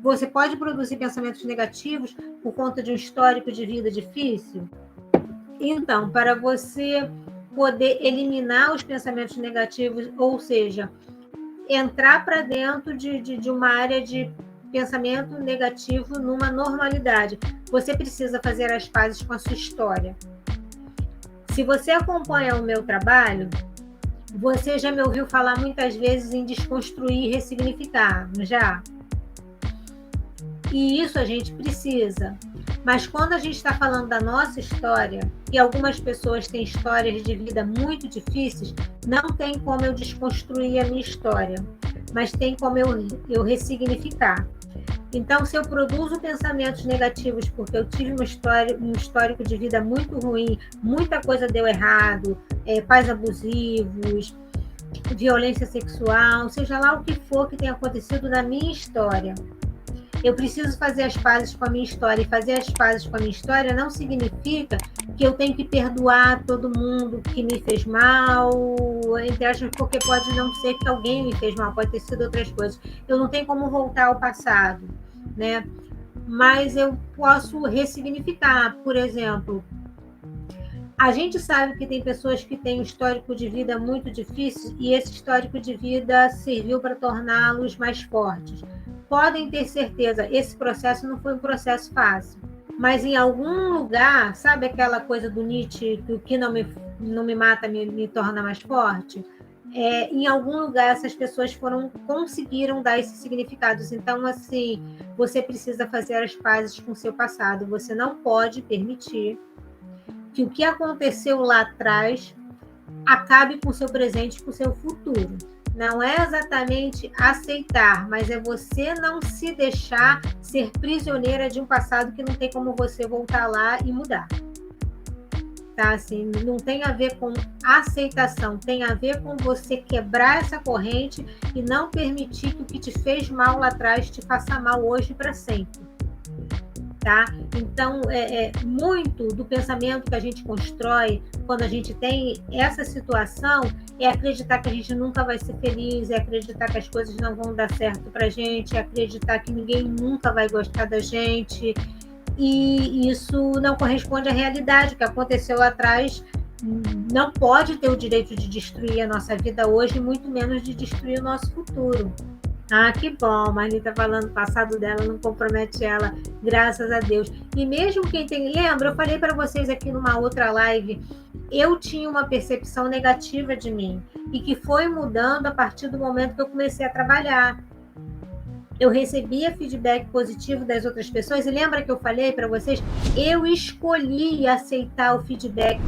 Você pode produzir pensamentos negativos por conta de um histórico de vida difícil? Então, para você poder eliminar os pensamentos negativos, ou seja, entrar para dentro de uma área de pensamento negativo numa normalidade, você precisa fazer as pazes com a sua história. Se você acompanha o meu trabalho, você já me ouviu falar muitas vezes em desconstruir e ressignificar, não já? E isso a gente precisa. Mas quando a gente está falando da nossa história, e algumas pessoas têm histórias de vida muito difíceis, não tem como eu desconstruir a minha história, mas tem como eu ressignificar. Então, se eu produzo pensamentos negativos porque eu tive um histórico de vida muito ruim, muita coisa deu errado, pais abusivos, violência sexual, seja lá o que for que tenha acontecido na minha história, eu preciso fazer as pazes com a minha história. E fazer as pazes com a minha história não significa que eu tenho que perdoar todo mundo que me fez mal, entre aspas, porque pode não ser que alguém me fez mal, pode ter sido outras coisas. Eu não tenho como voltar ao passado, né? Mas eu posso ressignificar. Por exemplo, a gente sabe que tem pessoas que têm um histórico de vida muito difícil e esse histórico de vida serviu para torná-los mais fortes. Podem ter certeza, esse processo não foi um processo fácil. Mas em algum lugar, sabe aquela coisa do Nietzsche, que o que não me mata me torna mais forte? Em algum lugar essas pessoas conseguiram dar esses significados. Então, assim, você precisa fazer as pazes com o seu passado. Você não pode permitir que o que aconteceu lá atrás acabe com o seu presente e com o seu futuro. Não é exatamente aceitar, mas é você não se deixar ser prisioneira de um passado que não tem como você voltar lá e mudar. Tá? Assim, não tem a ver com aceitação, tem a ver com você quebrar essa corrente e não permitir que o que te fez mal lá atrás te faça mal hoje para sempre. Tá? Então, muito do pensamento que a gente constrói quando a gente tem essa situação é acreditar que a gente nunca vai ser feliz, é acreditar que as coisas não vão dar certo para a gente, é acreditar que ninguém nunca vai gostar da gente, e isso não corresponde à realidade. O que aconteceu lá atrás não pode ter o direito de destruir a nossa vida hoje, muito menos de destruir o nosso futuro. Ah, que bom, Marli tá falando, o passado dela não compromete ela, graças a Deus. E mesmo quem tem... Lembra, eu falei para vocês aqui numa outra live, eu tinha uma percepção negativa de mim, e que foi mudando a partir do momento que eu comecei a trabalhar. Eu recebia feedback positivo das outras pessoas, e lembra que eu falei para vocês? Eu escolhi aceitar o feedback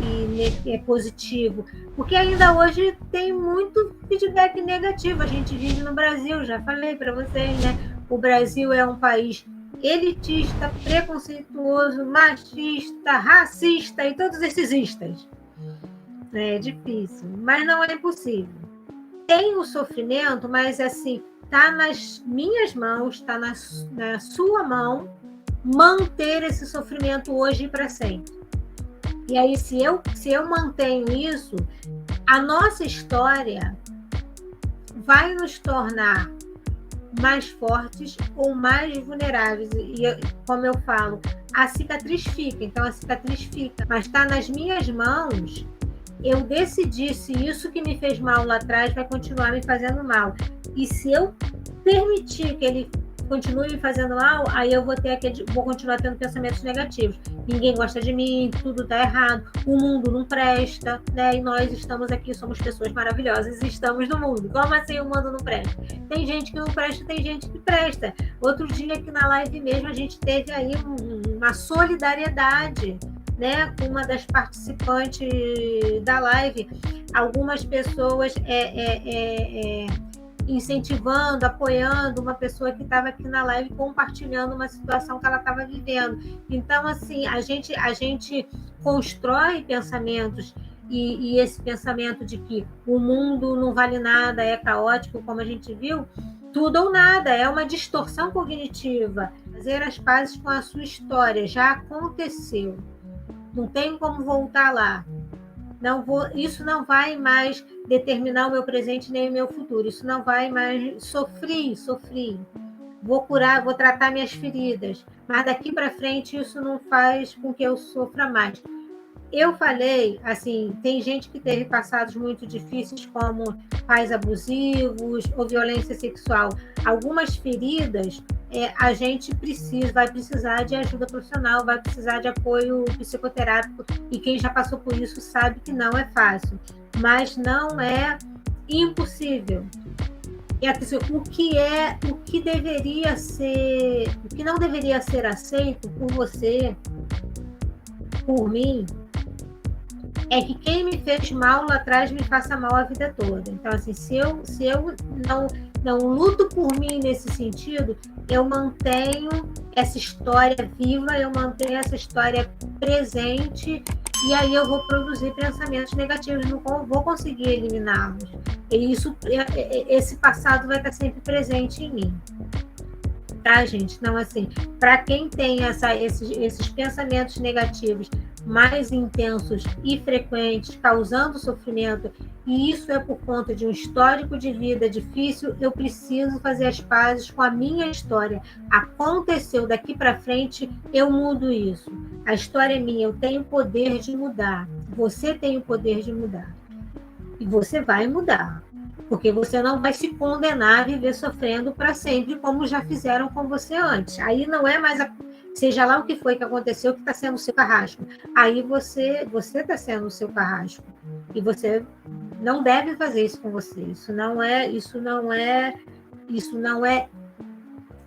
positivo, porque ainda hoje tem muito feedback negativo. A gente vive no Brasil, já falei para vocês, né? O Brasil é um país elitista, preconceituoso, machista, racista e todos esses istas. É difícil, mas não é impossível. Tem o sofrimento, mas assim, está nas minhas mãos, está na sua mão, manter esse sofrimento hoje e para sempre. E aí, se eu mantenho isso, a nossa história vai nos tornar mais fortes ou mais vulneráveis. E como eu falo, a cicatriz fica, então a cicatriz fica, mas está nas minhas mãos. Eu decidi se isso que me fez mal lá atrás vai continuar me fazendo mal. E se eu permitir que ele continue me fazendo mal, aí eu vou continuar tendo pensamentos negativos. Ninguém gosta de mim, tudo está errado, o mundo não presta, né? E nós estamos aqui, somos pessoas maravilhosas e estamos no mundo. Como assim o mundo não presta? Tem gente que não presta, tem gente que presta. Outro dia aqui na live mesmo a gente teve aí uma solidariedade, né, com uma das participantes da live, algumas pessoas incentivando, apoiando uma pessoa que estava aqui na live, compartilhando uma situação que ela estava vivendo. Então, assim, a gente constrói pensamentos, e esse pensamento de que o mundo não vale nada, é caótico, como a gente viu, tudo ou nada, é uma distorção cognitiva. Fazer as pazes com a sua história, já aconteceu. Não tem como voltar lá. Isso não vai mais determinar o meu presente nem o meu futuro. Isso não vai mais sofrer. vou curar, vou tratar minhas feridas, mas daqui para frente isso não faz com que eu sofra mais. Eu falei, assim, tem gente que teve passados muito difíceis, como pais abusivos ou violência sexual. Algumas feridas, a gente vai precisar de ajuda profissional, vai precisar de apoio psicoterápico, e quem já passou por isso sabe que não é fácil, mas não é impossível. E assim, o que deveria ser, o que não deveria ser aceito por você, por mim, é que quem me fez mal lá atrás me faça mal a vida toda. Então, assim, se eu não luto por mim nesse sentido, eu mantenho essa história viva, eu mantenho essa história presente, e aí eu vou produzir pensamentos negativos, não vou conseguir eliminá-los. E esse passado vai estar sempre presente em mim. Tá, gente? Então, assim, para quem tem esses pensamentos negativos mais intensos e frequentes, causando sofrimento, e isso é por conta de um histórico de vida difícil, eu preciso fazer as pazes com a minha história. Aconteceu, daqui para frente, eu mudo isso. A história é minha, eu tenho o poder de mudar. Você tem o poder de mudar. E você vai mudar. Porque você não vai se condenar a viver sofrendo para sempre, como já fizeram com você antes. Aí não é mais, seja lá o que foi que aconteceu, que está sendo o seu carrasco. Aí você está sendo o seu carrasco. E você não deve fazer isso com você. Isso não é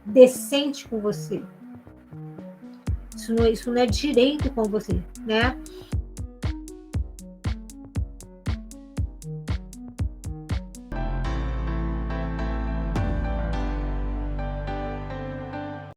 decente com você. Isso não é direito com você, né?